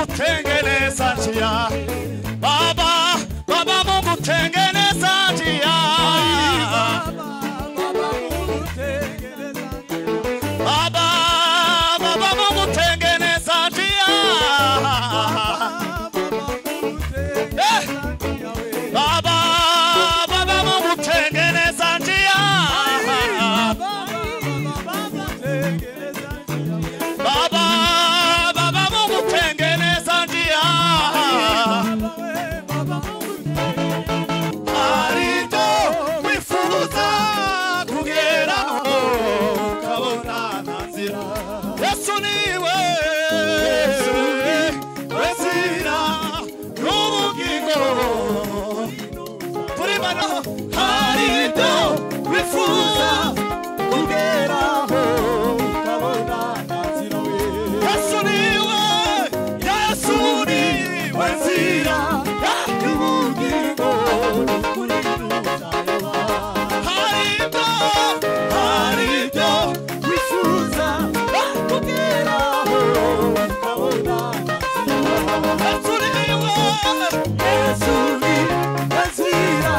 tengeneza njia. Baba, Baba Mungu tengeneza njia. Baba, Baba Mungu tengeneza njia. Baba, Baba Mungu tengeneza njia. Baba, Baba Mungu tengeneza njia. Arito wifuza kugeraho ukabona nzira. Yesu niwe wezira n'ubugingo. Turi bano arito wifuza kugeraho ukabona nzira. Yesu niwe wezira n'ubugingo. Arito wifuza kugeraho ukabona nzira. Yesu niwe wezira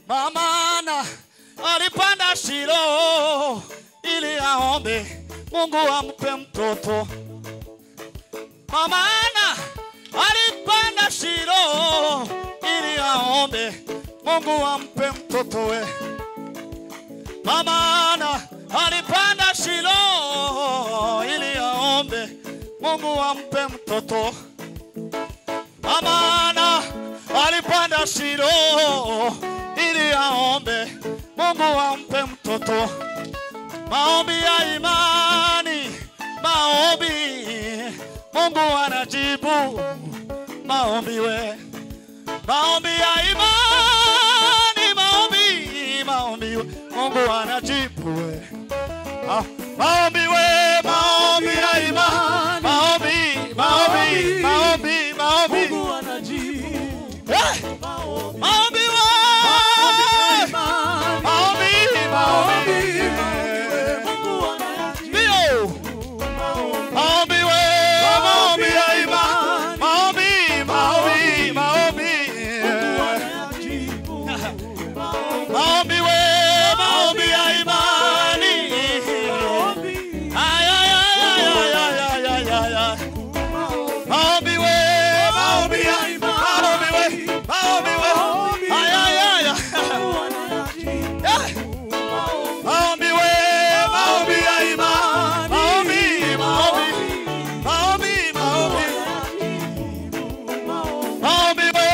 Mamana alipanda Shilo ili aombe Mungu ampe mtoto. Mamana alipanda Shilo ili aombe Mungu ampe mtoto we. Mamana alipanda Shilo ili aombe Mungu ampe mtoto. Mamana alipanda Shilo ili aombe Mungu ampe mtoto. Maombi ya imani, maombi Mungu anajibu. Maombi we, maombi ya imani, maombi we, Mungu anajibu we. Maombi we, maombi ya imani, maombi Mungu anajibu. Maombi we, maombi Mungu anajibu. Maombi we, maombi ya imani, maombi Mungu anajibu. Maombi we, maombi ya imani. Ay. Maombi we, maombi ya imani. Maombi we, ay. Maombi we, maombi ya imani. Maombi we,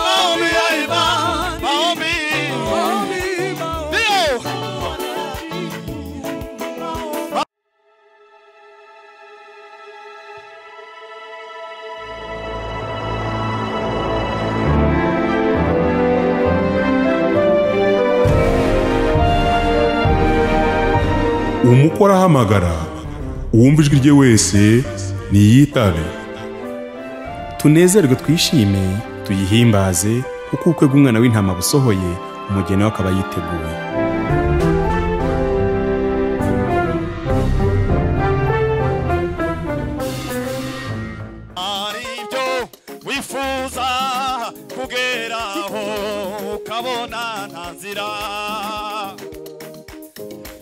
maombi ya imani. Umukora hamagara uwumva ijwi rye wese niyitabe. Tunezerwe twishime tuyihimbaze kuko ubukwe bw'umwana w'intama busohoye, umugeni we akaba yiteguye. Aribyo wifuza kugeraho ukabona nzira.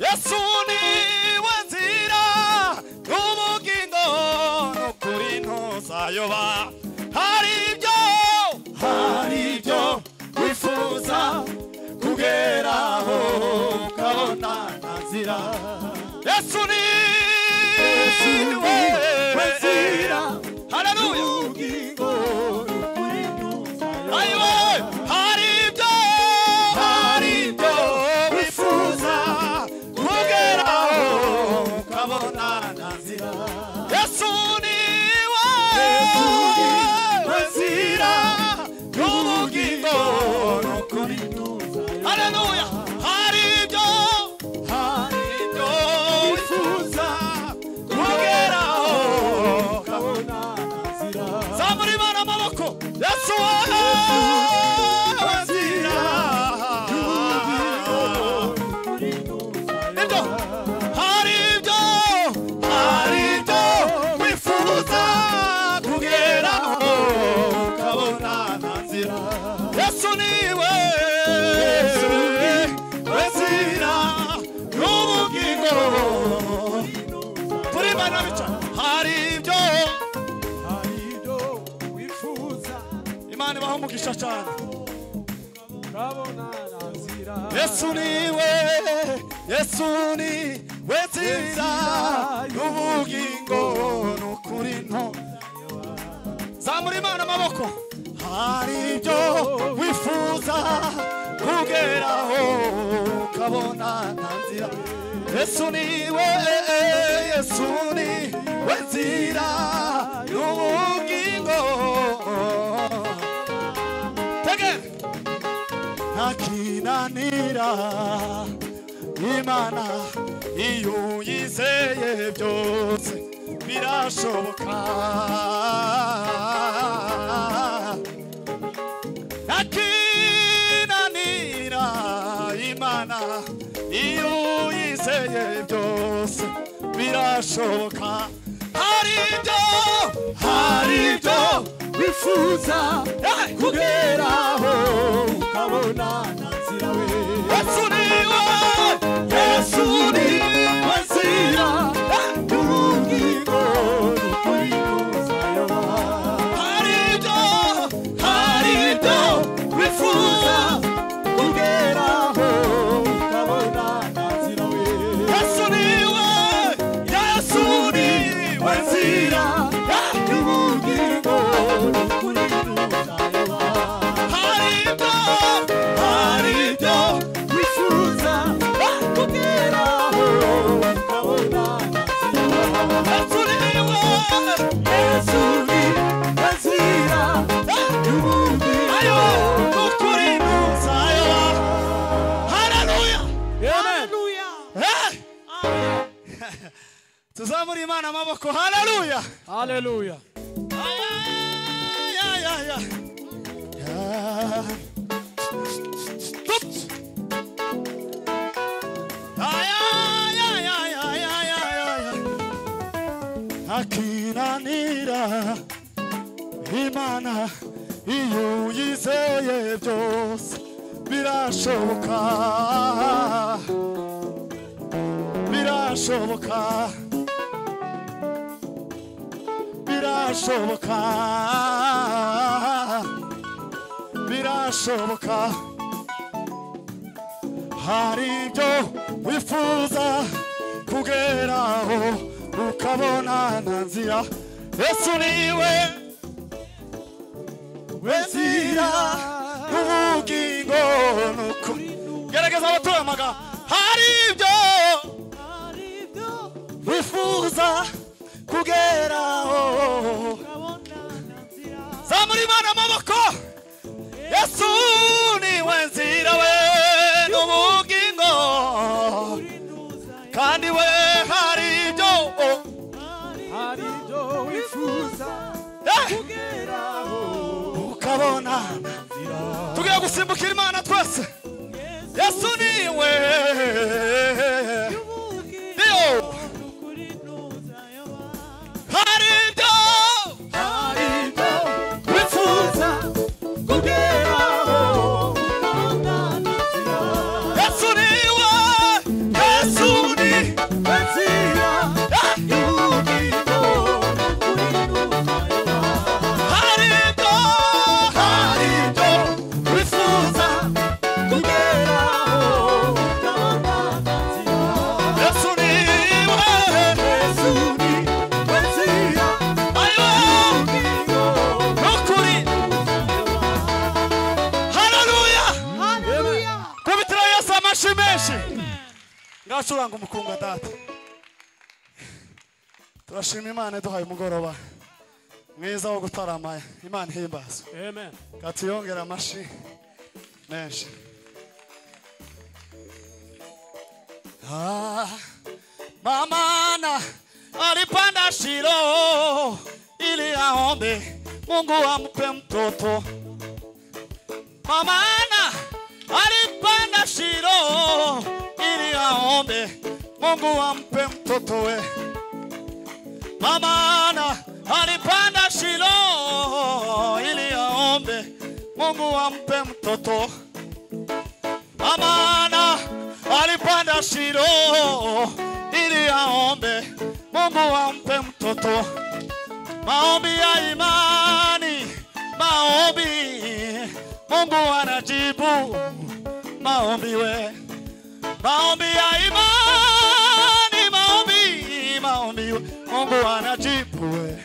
Yesu niwe nzira n'ubugingo n'ukuri ntuzayoba. Haribyo wifuza kugeraho ukabona nzira. Yesu niwe nzira, haleluya, n'ubugingo n'ukuri ntuzayoba. Haribyo wifuza kugeraho ukabona nzira. Yesu niwe nzira n'ubugingo n'ukuri ntuzayoba. Haleluya. Haribyo wifuza niwe wezira n'ubugingo turi bana bica hari ibyo wifuza Imana ibaho umugisha cyane Yesu niwe wezira n'ubugingo n'ukuri nto zamura Imana amaboko hari ibyo wifuza kugeraho ukabona nta nzira Yesu niwe nzira y'ubugingo tegera ntakinanira Imana iyo uyizeye byose birashoboka ntakinanira Imana iyo uyizeye byose birashoboka hari ibyo wifuza kugeraho ukabona nta nzira we Yesu niwe nzira y'ubugingo n'ukuri ntuzayoba hari ibyo wifuza kugeraho ukabona nta nzira we Yesu niwe nzira y'ubugingo n'ukuri ntuzayoba hari ibyo wifuza kugeraho ukabona nta nzira Yesu niwe nzira y'ubugingo n'ukuri ntuzayoba haleluya tuzamura Imana amaboko haleluya Hallelujah. ntakinanira Imana iyo uyizeye byose birashoboka hari ibyo wifuza kugeraho ukabona nta nzira Yesu niwe wezira n'ubugingo n'ukuri gerageza abatuye amagambo hari ibyo wifuza kugeraho zamura Imana amaboko Yesu niwe nzira we n'ubugingo kandi we hari ibyo wifuza kugeraho ukabona tugiye gusimbukira Imana twese Yesu niwe hari ibyo wifuza kugeraho ukabona nta nzira Yesu niwe nzira y'ubugingo hari ibyo wifuza kugeraho ukabona nta nzira Yesu niwe nzira y'ubugingo n'ukuri haleluya kubitira Yesu amashi menshi ngacuranga umukunga data turashima Imana duhaye umugoroba mwiza wo gutarama Imana ihimbaza Amen. katuyongera amashi menshi Mamana alipanda Shilo ili aombe Mungu ampe mtoto Mamana alipanda Shilo ili aombe Mungu ampe mtoto we Mamana alipanda Shilo ili aombe Mungu ampe mtoto. Amana alipanda Shilo ili aombe Mungu ampe mtoto. Maombi ya imani, maombi Mungu anajibu maombi we. Maombi ya imani, maombi we. Mungu anajibu we.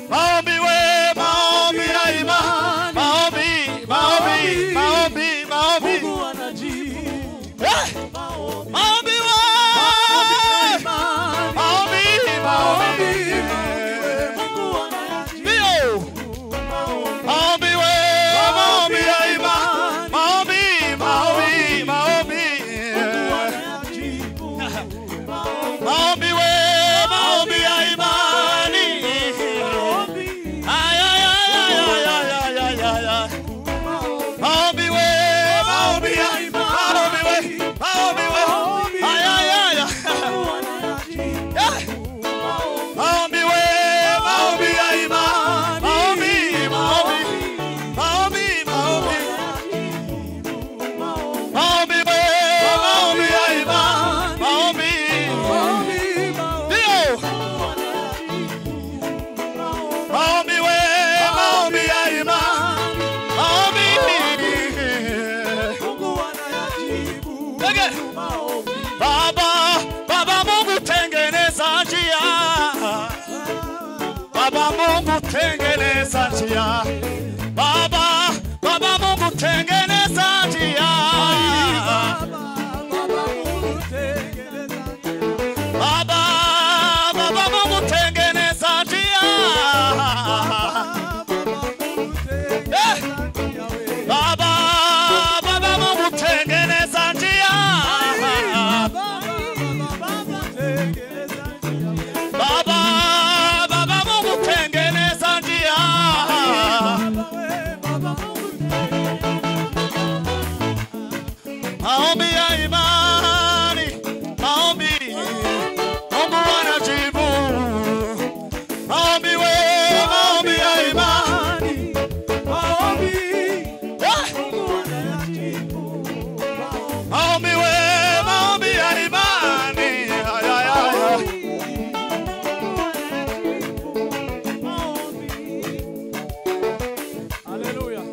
Maombi we, maombi ya imani, maombi Mungu anajibu. Maombi we, maombi Mungu anajibu. Maombi we, maombi ya imani, maombi Mungu anajibu. Maombi we, maombi ya imani. Ay ay ay ay ay ay ay ay. Maombi we, maombi ya imani, maombi we. Ay ay ay ay. Maombi we, maombi ya imani, maombi Maombi we, maombi ya imani, maombi ndio. Maombi we, maombi ya imani, maombi Mungu anayajibu. Baba Mungu tengeneza njia. Baba Mungu tengeneza njia. Baba Mungu tengeneza njia. Baba Mungu tengeneza njia. Baba Mungu tengeneza njia. Baba Mungu tengeneza njia. Maombi ya imani, maombi Mungu anajibu. Maombi we, maombi ya imani, maombi Mungu anajibu. Maombi we, maombi ya imani. Ay ay ay. Hallelujah.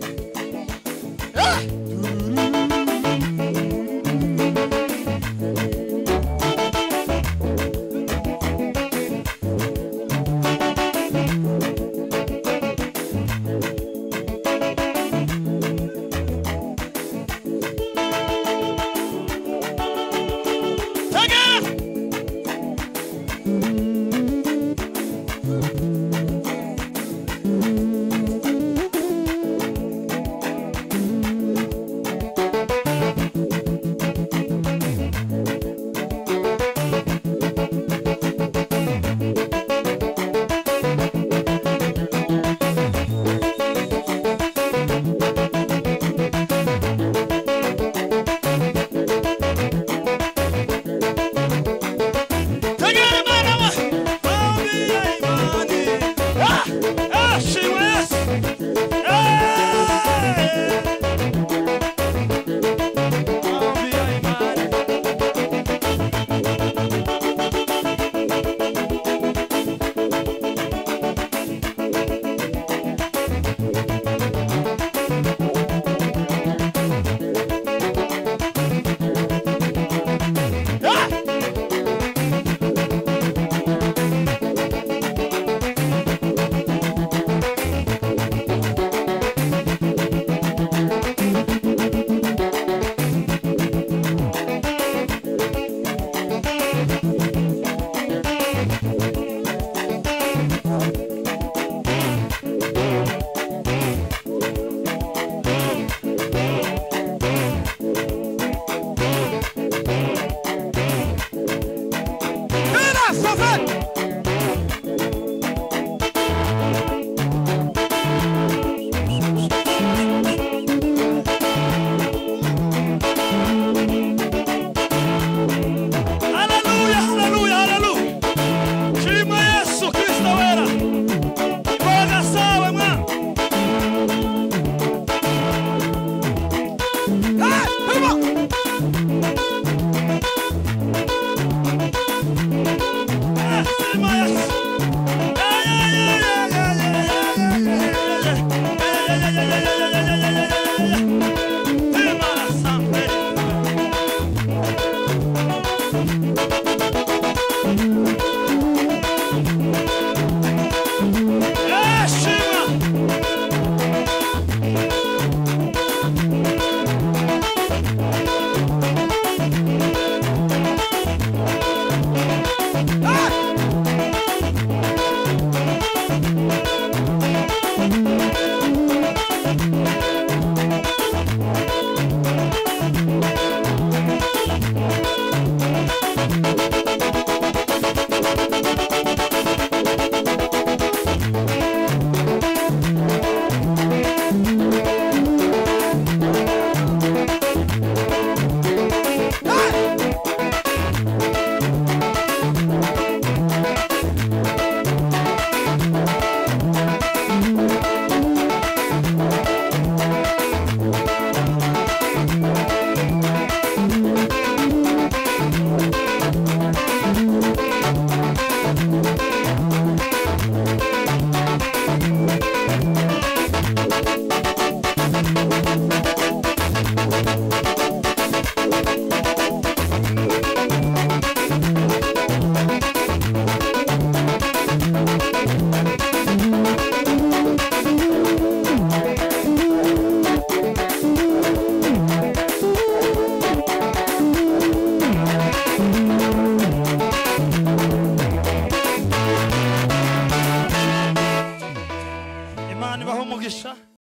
umugisha